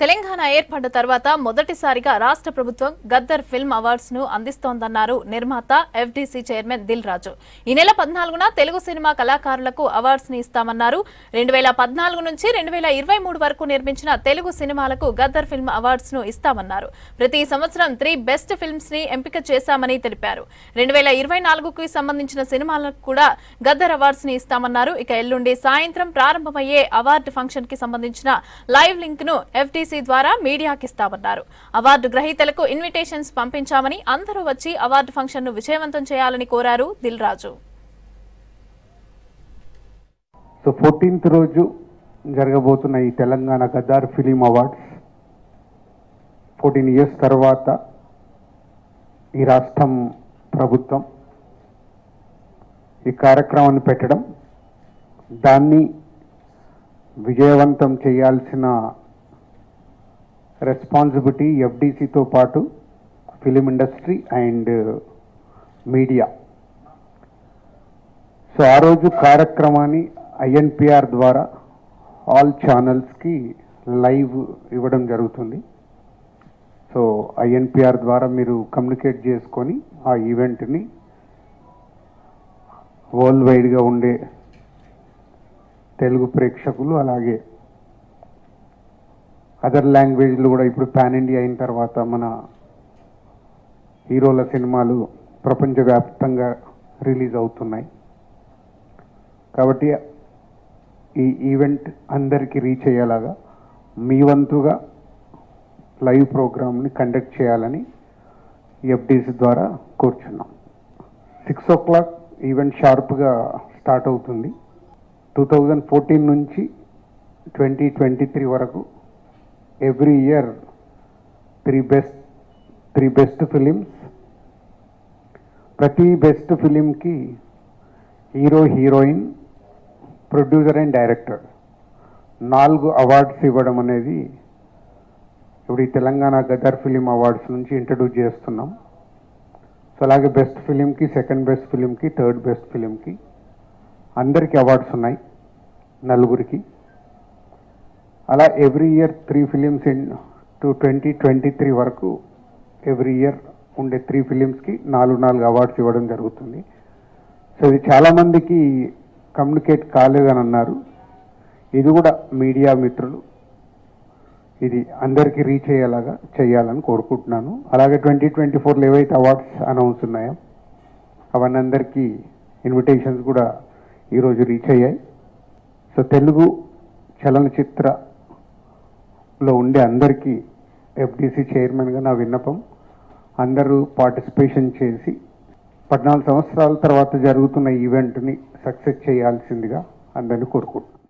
తెలంగాణ ఏర్పడ్డ తర్వాత మొదటిసారిగా రాష్ట్ర ప్రభుత్వం గద్దర్ ఫిల్మ్ అవార్డ్స్ ను అందిస్తోందన్నారు నిర్మాత ఎఫ్డీసీ చైర్మన్ దిల్ రాజు. ఈ నెల 14న తెలుగు సినిమా కళాకారులకు అవార్డ్స్ ని ఇస్తామన్నారు. 2014 నుంచి 2023 వరకు నిర్మించిన తెలుగు సినిమాలకు గద్దర్ ఫిల్మ్ అవార్డ్స్ ను ఇస్తామన్నారు. ప్రతి సంవత్సరం 3 బెస్ట్ ఫిల్మ్స్ ని ఎంపిక చేశామని తెలిపారు. 2024కు సంబంధించిన సినిమాలకు కూడా గద్దర్ అవార్డ్స్ ని ఇస్తామన్నారు. ఇక ఎల్లుండి సాయంత్రం ప్రారంభమయ్యే అవార్డు ఫంక్షన్ కి సంబంధించిన లైవ్ లింక్ ను ఎఫ్డీసీ ద్వారా మీడియాకి ఇస్తామన్నారు. అవార్డు గ్రహీతలకు ఇన్విటేషన్స్ పంపించామని, అందరూ వచ్చి అవార్డు ఫంక్షన్ ను విజయవంతం చేయాలని కోరారు దిల్ రాజు. సో 14th రోజు జరగబోతున్న ఈ Telangana Gaddar film awards 14 years తర్వాత ఈ రాష్ట్రం ప్రభుత్వం ఈ కార్యక్రమాన్ని పెట్టడం, దాన్ని విజయవంతం చేయాల్సిన రెస్పాన్సిబిలిటీ ఎఫ్డీసీతో పాటు film industry and media. So ఆ రోజు కార్యక్రమాన్ని ఐఎన్పిఆర్ ద్వారా ఆల్ ఛానల్స్కి లైవ్ ఇవ్వడం జరుగుతుంది. సో ఐఎన్పిఆర్ ద్వారా మీరు కమ్యూనికేట్ చేసుకొని ఆ ఈవెంట్ని వరల్డ్ వైడ్గా ఉండే తెలుగు ప్రేక్షకులు, అలాగే అదర్ లాంగ్వేజ్లు కూడా ఇప్పుడు పాన్ ఇండియా అయిన తర్వాత మన హీరోల సినిమాలు ప్రపంచవ్యాప్తంగా రిలీజ్ అవుతున్నాయి. కాబట్టి ఈ ఈవెంట్ అందరికీ రీచ్ అయ్యేలాగా మీ వంతుగా లైవ్ ప్రోగ్రామ్ని కండక్ట్ చేయాలని ఎఫ్డీసీ ద్వారా కోరుచున్నాం. 6 o'clock ఈవెంట్ షార్ప్గా స్టార్ట్ అవుతుంది. 2014 నుంచి 2023 వరకు ఎవ్రీ ఇయర్ 3 బెస్ట్ ఫిలిమ్స్. ప్రతి బెస్ట్ ఫిలింకి hero, heroine, producer and director 4 awards ఇవ్వడం అనేది ఇప్పుడు ఈ తెలంగాణ గద్దర్ ఫిలిం అవార్డ్స్ నుంచి ఇంట్రడ్యూస్ చేస్తున్నాం. సో అలాగే బెస్ట్ ఫిలింకి, సెకండ్ బెస్ట్ ఫిలింకి, థర్డ్ బెస్ట్ ఫిలింకి అందరికీ అవార్డ్స్ ఉన్నాయి, 4కి. అలా ఎవ్రీ ఇయర్ 3 ఫిలిమ్స్ ఇన్ 2023 వరకు ఎవ్రీ ఇయర్ ఉండే 3 ఫిలిమ్స్కి 4 అవార్డ్స్ ఇవ్వడం జరుగుతుంది. సో ఇది చాలామందికి కమ్యూనికేట్ కాలేదని అన్నారు. ఇది కూడా మీడియా మిత్రులు ఇది అందరికీ రీచ్ అయ్యేలాగా చేయాలని కోరుకుంటున్నాను. అలాగే 2024లో ఏవైతే అవార్డ్స్ అనౌన్స్ ఉన్నాయో అవన్నీ అందరికీ ఇన్విటేషన్స్ కూడా ఈరోజు రీచ్ అయ్యాయి. సో తెలుగు చలనచిత్రలో ఉండే అందరికీ ఎఫ్డీసీ చైర్మన్గా నా విన్నపం, అందరూ పార్టిసిపేషన్ చేసి 14 సంవత్సరాల తర్వాత జరుగుతున్న ఈవెంట్ని సక్సెస్ చేయాల్సిందిగా అందరినీ కోరుకుంటున్నాను.